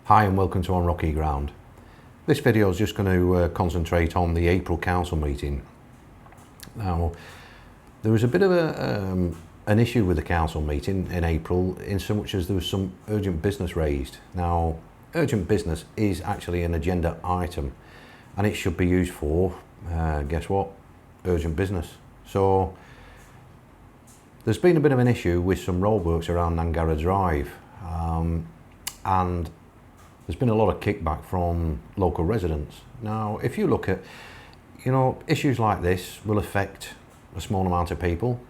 Hi and welcome to On Rocky Ground. This video is just going to concentrate on the April council meeting. Now, there was a bit of an issue with the council meeting in April in so much as there was some urgent business raised. Now, urgent business is actually an agenda item and it should be used for, guess what, urgent business. So, there's been a bit of an issue with some roadworks around Nangara Drive and there's been a lot of kickback from local residents. Now, if you look at, issues like this will affect a small amount of people.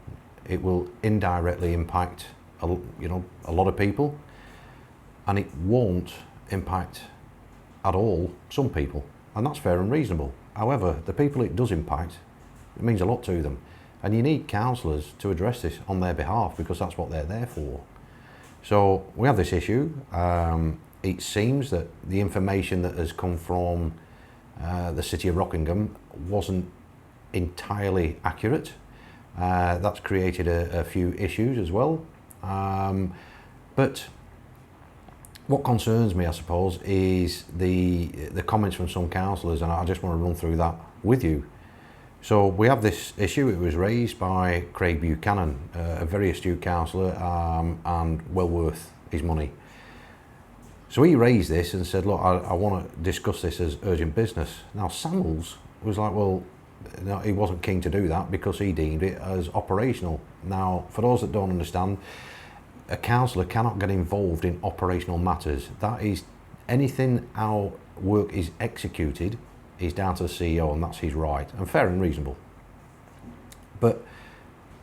It will indirectly impact, a lot of people, and it won't impact at all some people, and that's fair and reasonable. However, the people it does impact, it means a lot to them, and you need councillors to address this on their behalf because that's what they're there for. So we have this issue. It seems that the information that has come from the City of Rockingham wasn't entirely accurate. That's created a few issues as well. But what concerns me, I suppose, is the comments from some councillors, and I just want to run through that with you. So we have this issue. It was raised by Craig Buchanan, a very astute councillor and well worth his money. So he raised this and said, look, I want to discuss this as urgent business. Now Samuels was like, well, no, he wasn't keen to do that because he deemed it as operational. Now, for those that don't understand, a councillor cannot get involved in operational matters. That is, anything our work is executed is down to the CEO, and that's his right, and fair and reasonable. But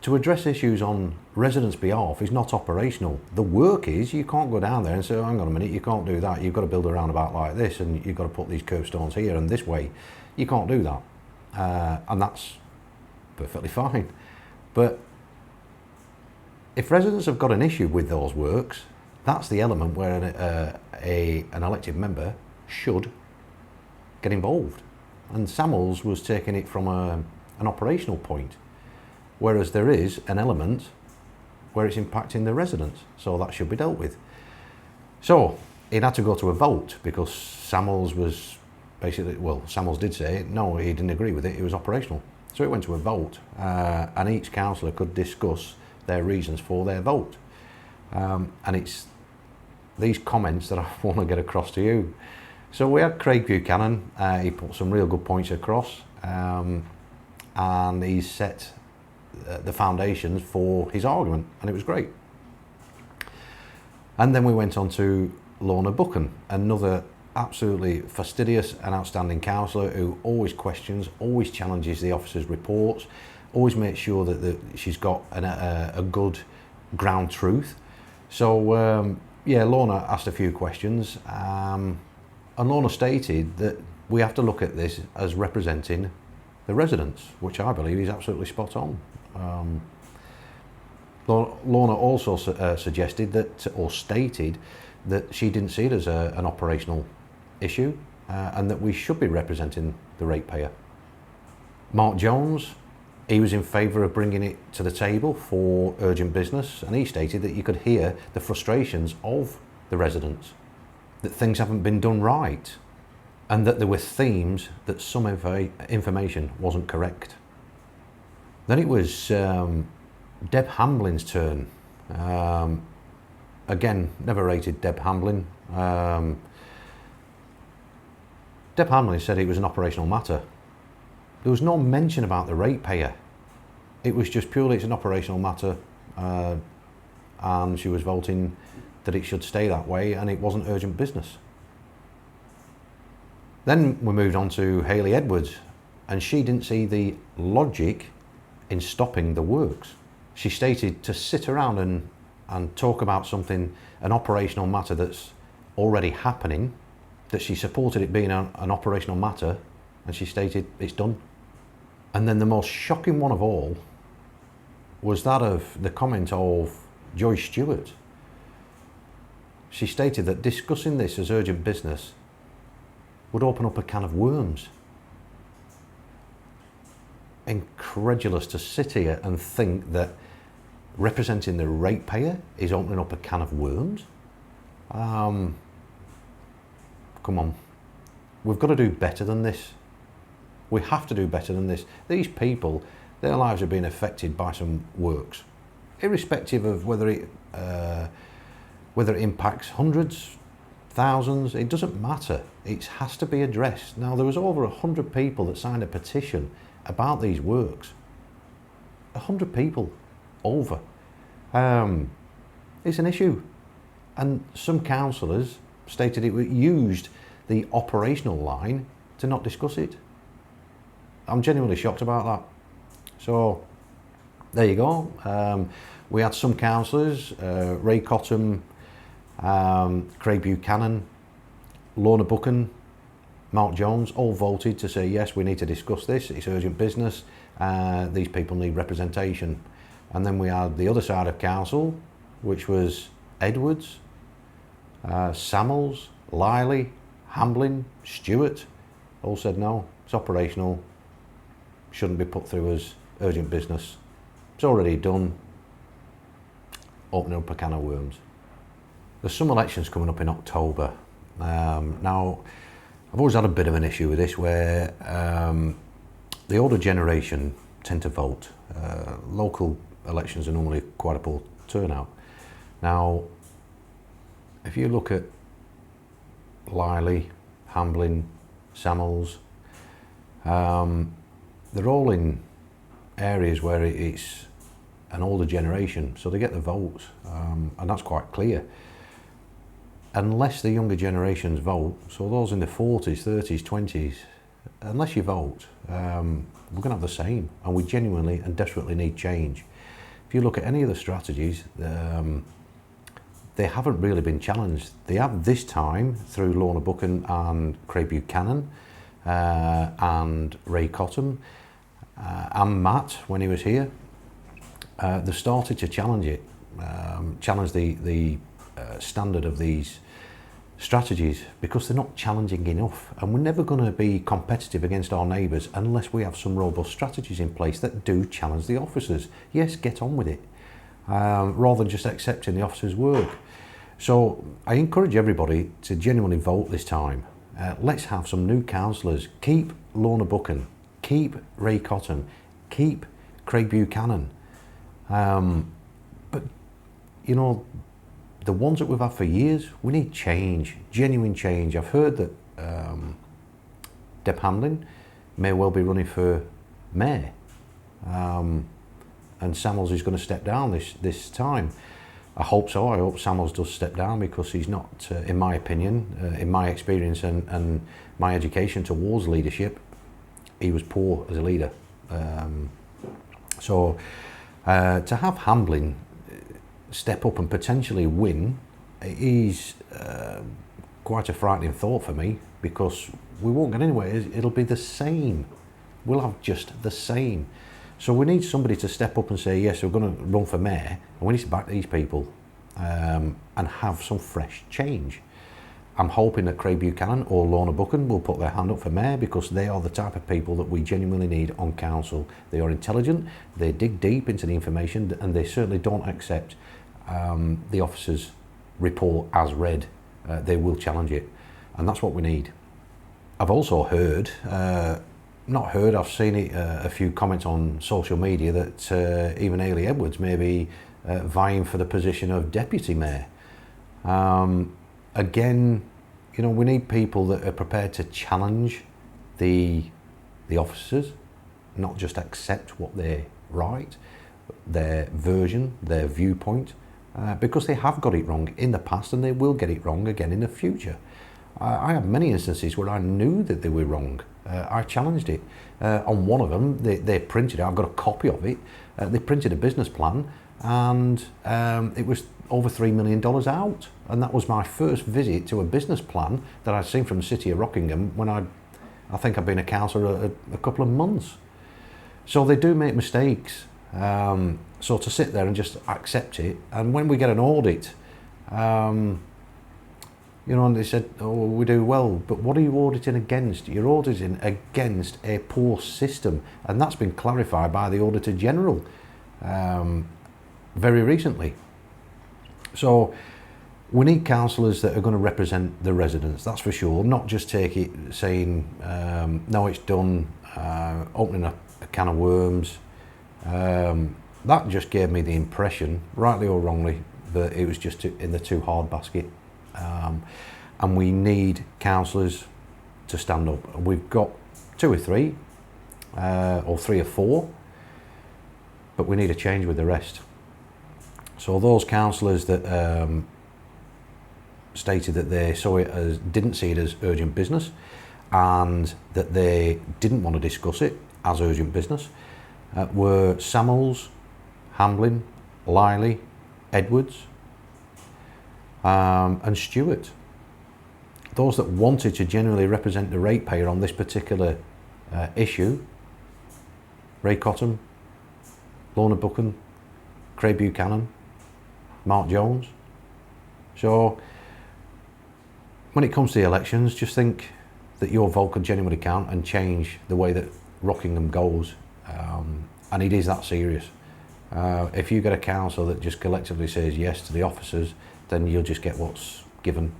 to address issues on residents' behalf is not operational. The work is, you can't go down there and say, oh, hang on a minute, you can't do that. You've got to build a roundabout like this, and you've got to put these curbstones here and this way. You can't do that. And that's perfectly fine. But if residents have got an issue with those works, that's the element where an elected member should get involved. And Samuels was taking it from an operational point, whereas there is an element where it's impacting the residents, so that should be dealt with. So it had to go to a vote because Samuels was basically, well, Samuels did say no, he didn't agree with it, it was operational. So it went to a vote, and each councillor could discuss their reasons for their vote. And it's these comments that I want to get across to you. So we had Craig Buchanan, he put some real good points across, and he set the foundations for his argument, and it was great. And then we went on to Lorna Buchan, another absolutely fastidious and outstanding councillor who always questions, always challenges the officers' reports, always makes sure that she's got a good ground truth. So yeah, Lorna asked a few questions, and Lorna stated that we have to look at this as representing the residents, which I believe is absolutely spot on. Lorna also suggested that, or stated that she didn't see it as an operational issue, and that we should be representing the ratepayer. Mark Jones, he was in favour of bringing it to the table for urgent business, and he stated that you could hear the frustrations of the residents, that things haven't been done right, and that there were themes that some information wasn't correct. Then it was Deb Hamblin's turn. Again, never rated Deb Hamblin. Deb Hamblin said it was an operational matter. There was no mention about the ratepayer. It was just purely it's an operational matter, and she was voting that it should stay that way, and it wasn't urgent business. Then we moved on to Hayley Edwards, and she didn't see the logic in stopping the works. She stated to sit around and talk about something, an operational matter that's already happening, that she supported it being an operational matter, and she stated it's done. And then the most shocking one of all was that of the comment of Joyce Stewart. She stated that discussing this as urgent business would open up a can of worms. Incredulous to sit here and think that representing the ratepayer is opening up a can of worms. come on, we've got to do better than this. We have to do better than this. These people, their lives are being affected by some works, irrespective of whether it impacts hundreds, thousands. It doesn't matter. It has to be addressed. Now, there was over 100 people that signed a petition about these works. 100 people over. It's an issue, and some councillors stated it used the operational line to not discuss it. I'm genuinely shocked about that. So there you go. We had some councillors, Ray Cottam, Craig Buchanan, Lorna Buchan, Mark Jones, all voted to say, yes, we need to discuss this, it's urgent business, these people need representation. And then we had the other side of council, which was Edwards, Samuels, Liley, Hamblin, Stewart, all said no, it's operational, shouldn't be put through as urgent business. It's already done, opening up a can of worms. There's some elections coming up in October. Now, I've always had a bit of an issue with this where the older generation tend to vote. Local elections are normally quite a poor turnout. Now, if you look at Liley, Hamblin, Samuels, they're all in areas where it's an older generation, so they get the votes, and that's quite clear. Unless the younger generations vote, so those in the 40s, 30s, 20s, unless you vote, we're going to have the same, and we genuinely and desperately need change. If you look at any of the strategies, they haven't really been challenged. They have this time through Lorna Buchan and Craig Buchanan and Ray Cottam and Matt when he was here. They started to challenge it, challenge the standard of these strategies, because they're not challenging enough, and we're never going to be competitive against our neighbours unless we have some robust strategies in place that do challenge the officers. Yes, get on with it, rather than just accepting the officers' work. So I encourage everybody to genuinely vote this time. Let's have some new councillors. Keep Lorna Buchan, keep Ray Cottam, keep Craig Buchanan. But you know, the ones that we've had for years, we need change, genuine change. I've heard that Deb Hamlin may well be running for mayor, and Samuels is going to step down this time. I hope so. I hope Samuels does step down, because he's not, in my opinion, in my experience and my education towards leadership, he was poor as a leader. So to have Hamblin step up and potentially win is quite a frightening thought for me, because we won't get anywhere. It'll be the same. We'll have just the same. So we need somebody to step up and say, yes, we're going to run for mayor, and we need to back these people and have some fresh change. I'm hoping that Craig Buchanan or Lorna Buchan will put their hand up for mayor, because they are the type of people that we genuinely need on council. They are intelligent, they dig deep into the information, and they certainly don't accept the officers' report as read. They will challenge it, and that's what we need. I've also heard, I've seen it, a few comments on social media that even Hayley Edwards may be vying for the position of deputy mayor. Again, you know, we need people that are prepared to challenge the officers, not just accept what they write, their version, their viewpoint, because they have got it wrong in the past and they will get it wrong again in the future. I have many instances where I knew that they were wrong. I challenged it. On one of them, they printed it. I've got a copy of it. They printed a business plan, and it was over $3 million out. And that was my first visit to a business plan that I'd seen from the City of Rockingham when I think I've been a councillor a couple of months. So they do make mistakes. So to sit there and just accept it, and when we get an audit, you know, and they said, oh, we do well, but what are you auditing against? You're auditing against a poor system, and that's been clarified by the Auditor General very recently. So, We need councillors that are going to represent the residents, that's for sure, not just take it saying, no, it's done, opening a can of worms. That just gave me the impression, rightly or wrongly, that it was just in the too hard basket. And we need councillors to stand up. We've got 2 or 3, or 3 or 4, but we need a change with the rest. So those councillors that stated that they didn't see it as urgent business, and that they didn't want to discuss it as urgent business, were Samuels, Hamblin, Liley, Edwards, and Stewart. Those that wanted to genuinely represent the ratepayer on this particular issue: Ray Cotton, Lorna Buchan, Craig Buchanan, Mark Jones. So when it comes to the elections, just think that your vote could genuinely count and change the way that Rockingham goes, and it is that serious. If you get a council that just collectively says yes to the officers, then you'll just get what's given.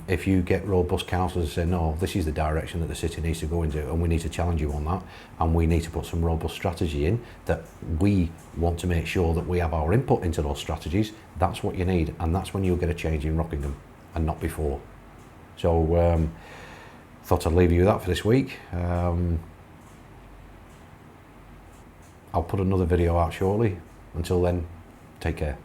If you get robust councillors that say, no, this is the direction that the city needs to go into, and we need to challenge you on that, and we need to put some robust strategy in, that we want to make sure that we have our input into those strategies, that's what you need, and that's when you'll get a change in Rockingham, and not before. So thought I'd leave you with that for this week. I'll put another video out shortly. Until then, take care.